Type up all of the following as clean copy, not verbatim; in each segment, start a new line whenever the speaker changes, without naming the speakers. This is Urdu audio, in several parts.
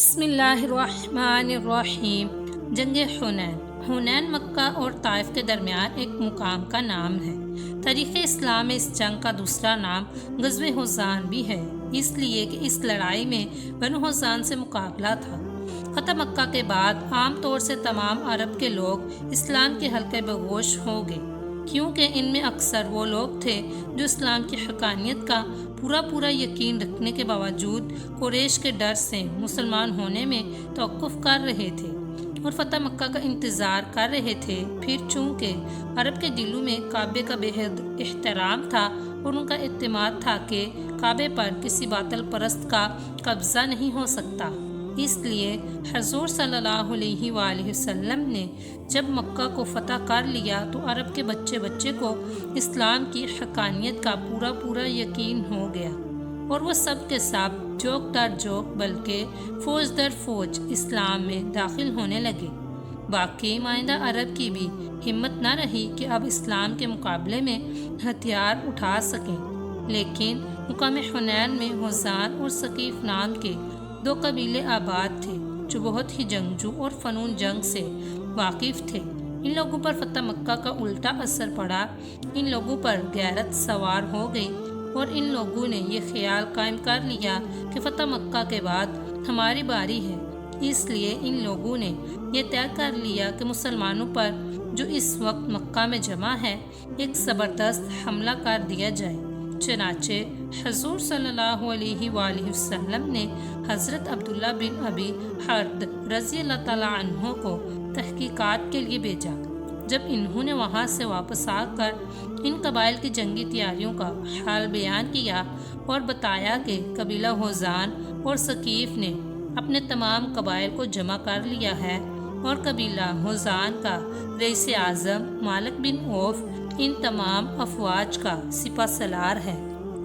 بسم اللہ الرحمن الرحیم۔ جنگ حنین۔ حنین مکہ اور طائف کے درمیان ایک مقام کا نام ہے۔ تاریخ اسلام میں اس جنگ کا دوسرا نام غزوہ حزان بھی ہے، اس لیے کہ اس لڑائی میں بنو حزان سے مقابلہ تھا۔ فتح مکہ کے بعد عام طور سے تمام عرب کے لوگ اسلام کے حلقے بگوش ہو گئے، کیونکہ ان میں اکثر وہ لوگ تھے جو اسلام کی حقانیت کا پورا یقین رکھنے کے باوجود قریش کے ڈر سے مسلمان ہونے میں توقف کر رہے تھے اور فتح مکہ کا انتظار کر رہے تھے۔ پھر چونکہ عرب کے دلوں میں کعبے کا بےحد احترام تھا اور ان کا اعتماد تھا کہ کعبے پر کسی باطل پرست کا قبضہ نہیں ہو سکتا، اس لیے حضور صلی اللہ علیہ وآلہ وسلم نے جب مکہ کو فتح کر لیا تو عرب کے بچے کو اسلام کی حقانیت کا پورا یقین ہو گیا اور وہ سب کے سب جوک در جوک بلکہ فوج در فوج اسلام میں داخل ہونے لگے۔ باقی مائندہ عرب کی بھی ہمت نہ رہی کہ اب اسلام کے مقابلے میں ہتھیار اٹھا سکیں، لیکن مقام حنین میں حزان اور ثقیف نام کے دو قبیلے آباد تھے جو بہت ہی جنگجو اور فنون جنگ سے واقف تھے۔ ان لوگوں پر فتح مکہ کا الٹا اثر پڑا، ان لوگوں پر غیرت سوار ہو گئی اور ان لوگوں نے یہ خیال قائم کر لیا کہ فتح مکہ کے بعد ہماری باری ہے، اس لیے ان لوگوں نے یہ طے کر لیا کہ مسلمانوں پر جو اس وقت مکہ میں جمع ہے ایک زبردست حملہ کر دیا جائے۔ چنانچہ حضور صلی اللہ علیہ وآلہ وسلم نے حضرت عبداللہ بن ابی حرد رضی اللہ تعالیٰ عنہ کو تحقیقات کے لیے بھیجا۔ جب انہوں نے وہاں سے واپس آ کر ان قبائل کی جنگی تیاریوں کا حال بیان کیا اور بتایا کہ قبیلہ حزان اور ثقیف نے اپنے تمام قبائل کو جمع کر لیا ہے اور قبیلہ حزان کا رئیس اعظم مالک بن عوف ان تمام افواج کا سپہ سالار ہے،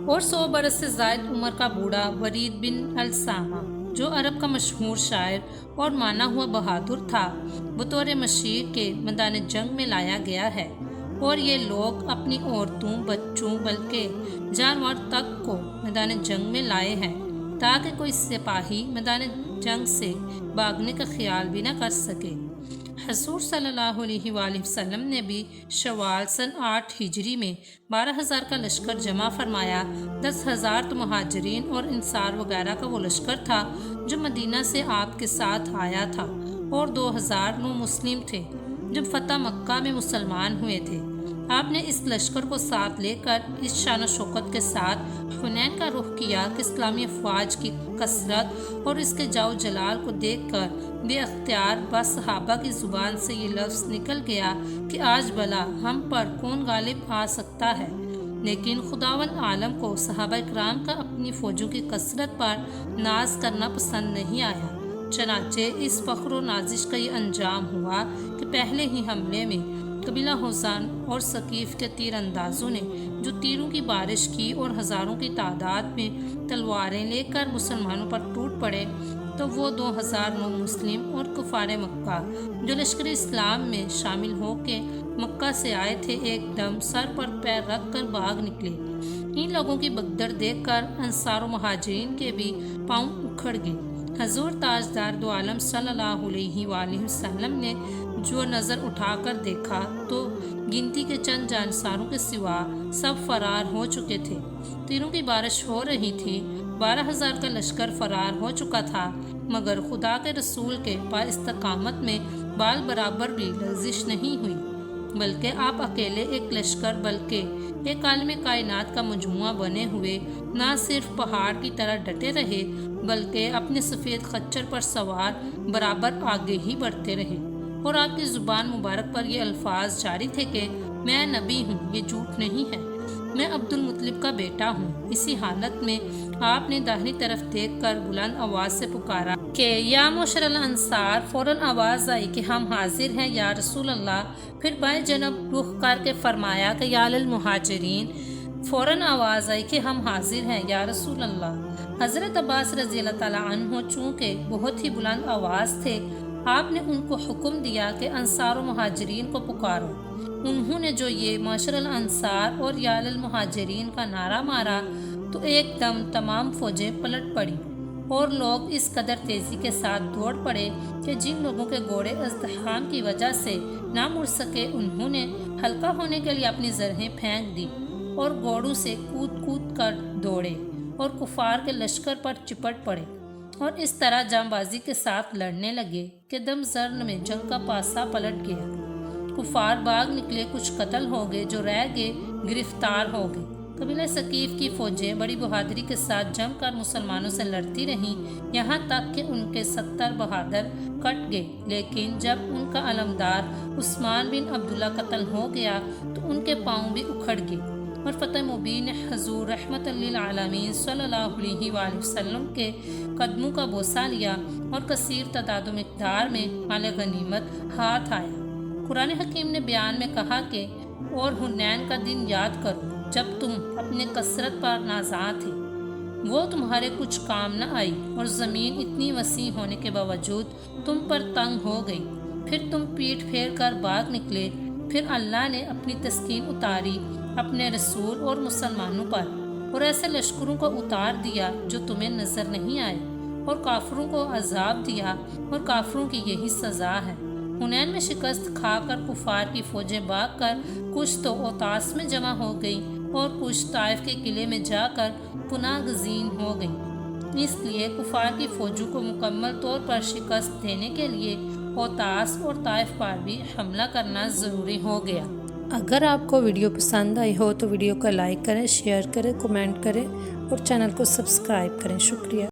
اور 100 برس سے زائد عمر کا بوڑھا ولید بن السامہ جو عرب کا مشہور شاعر اور مانا ہوا بہادر تھا بطور مشیر کے میدان جنگ میں لایا گیا ہے، اور یہ لوگ اپنی عورتوں بچوں بلکہ جانور تک کو میدان جنگ میں لائے ہیں تاکہ کوئی سپاہی میدان جنگ سے بھاگنے کا خیال بھی نہ کر سکے۔ حضور صلی اللہ علیہ وآلہ وسلم نے بھی شوال سن 8 ہجری میں 12,000 کا لشکر جمع فرمایا۔ 10,000 تو مہاجرین اور انصار وغیرہ کا وہ لشکر تھا جو مدینہ سے آپ کے ساتھ آیا تھا، اور 2,000 نو مسلم تھے جو فتح مکہ میں مسلمان ہوئے تھے۔ آپ نے اس لشکر کو ساتھ لے کر اس شان و شوکت کے ساتھ حنین کا رخ کیا کہ اسلامی افواج کی کثرت اور اس کے جاؤ جلال کو دیکھ کر بے اختیار بعض صحابہ کی زبان سے یہ لفظ نکل گیا کہ آج بلا ہم پر کون غالب آ سکتا ہے، لیکن خداوند عالم کو صحابہ کرام کا اپنی فوجوں کی کثرت پر ناز کرنا پسند نہیں آیا۔ چنانچہ اس فخر و نازش کا یہ انجام ہوا کہ پہلے ہی حملے میں قبیلہ حزان اور ثقیف کے تیر اندازوں نے جو تیروں کی بارش کی اور ہزاروں کی تعداد میں تلواریں لے کر مسلمانوں پر ٹوٹ پڑے، تو وہ 2,000 نو مسلم اور کفار مکہ جو لشکر اسلام میں شامل ہو کے مکہ سے آئے تھے ایک دم سر پر پیر رکھ کر بھاگ نکلے۔ ان لوگوں کی بگدڑ دیکھ کر انصار و مہاجرین کے بھی پاؤں اکھڑ گئے۔ حضور تاجدار دو عالم صلی اللہ علیہ وآلہ وسلم نے جو نظر اٹھا کر دیکھا تو گنتی کے چند جانساروں کے سوا سب فرار ہو چکے تھے۔ تیروں کی بارش ہو رہی تھی، 12,000 کا لشکر فرار ہو چکا تھا، مگر خدا کے رسول کے پا استقامت میں بال برابر بھی لرزش نہیں ہوئی، بلکہ آپ اکیلے ایک لشکر بلکہ ایک عالم کائنات کا مجموعہ بنے ہوئے نہ صرف پہاڑ کی طرح ڈٹے رہے بلکہ اپنے سفید خچر پر سوار برابر آگے ہی بڑھتے رہے، اور آپ کی زبان مبارک پر یہ الفاظ جاری تھے کہ میں نبی ہوں، یہ جھوٹ نہیں ہے، میں عبد المطلب کا بیٹا ہوں۔ اسی حالت میں آپ نے داہنی طرف دیکھ کر بلند آواز سے پکارا کہ یا معشر الانصار، فوراً آواز آئی کہ ہم حاضر ہیں یا رسول اللہ۔ پھر بائیں جانب رخ کر کے فرمایا کہ یا للمہاجرین، فوراً آواز آئی کہ ہم حاضر ہیں یا رسول اللہ۔ حضرت عباس رضی اللہ تعالیٰ عنہ چونکہ بہت ہی بلند آواز تھے، آپ نے ان کو حکم دیا کہ انصار و مہاجرین کو پکارو۔ انہوں نے جو یہ معشر الانصار اور یا للمہاجرین کا نعرہ مارا تو ایک دم تمام فوجیں پلٹ پڑی اور لوگ اس قدر تیزی کے ساتھ دوڑ پڑے کہ جن لوگوں کے گھوڑے ازدحام کی وجہ سے نہ مڑ سکے انہوں نے ہلکا ہونے کے لیے اپنی زرہیں پھینک دی اور گھوڑوں سے کود کود کر دوڑے اور کفار کے لشکر پر چپٹ پڑے اور اس طرح جام بازی کے ساتھ لڑنے لگے کہ دم زرن میں جنگ کا پاسا پلٹ گیا۔ کفار بھاگ نکلے، کچھ قتل ہو گئے، جو رہ گئے گرفتار ہو گئے۔ قبیلہ ثقیف کی فوجیں بڑی بہادری کے ساتھ جم کر مسلمانوں سے لڑتی رہیں، یہاں تک کہ ان کے 70 بہادر کٹ گئے، لیکن جب ان کا علمدار عثمان بن عبداللہ قتل ہو گیا تو ان کے پاؤں بھی اکھڑ گئے اور فتح مبین حضور رحمت للعالمین صلی اللہ علیہ وآلہ وسلم کے قدموں کا بوسہ لیا اور کثیر تعداد و مقدار میں مال غنیمت ہاتھ آیا۔ قرآن حکیم نے بیان میں کہا کہ اور حنین کا دن یاد کرو جب تم اپنے کثرت پر نازاں تھے، وہ تمہارے کچھ کام نہ آئی اور زمین اتنی وسیع ہونے کے باوجود تم پر تنگ ہو گئی، پھر تم پیٹھ پھیر کر بھاگ نکلے، پھر اللہ نے اپنی تسکین اتاری اپنے رسول اور مسلمانوں پر اور ایسے لشکروں کو اتار دیا جو تمہیں نظر نہیں آئے اور کافروں کو عذاب دیا اور کافروں کی یہی سزا ہے۔ حنین میں شکست کھا کر کفار کی فوجیں بھاگ کر کچھ تو اوتاس میں جمع ہو گئی اور کچھ طائف کے قلعے میں جا کر پناہ گزین ہو گئی۔ اس لیے کفار کی فوجوں کو مکمل طور پر شکست دینے کے لیے اوتاس اور طائف پر بھی حملہ کرنا ضروری ہو گیا۔ اگر آپ کو ویڈیو پسند آئی ہو تو ویڈیو کو لائک کریں، شیئر کریں، کمنٹ کریں اور چینل کو سبسکرائب کریں۔ شکریہ۔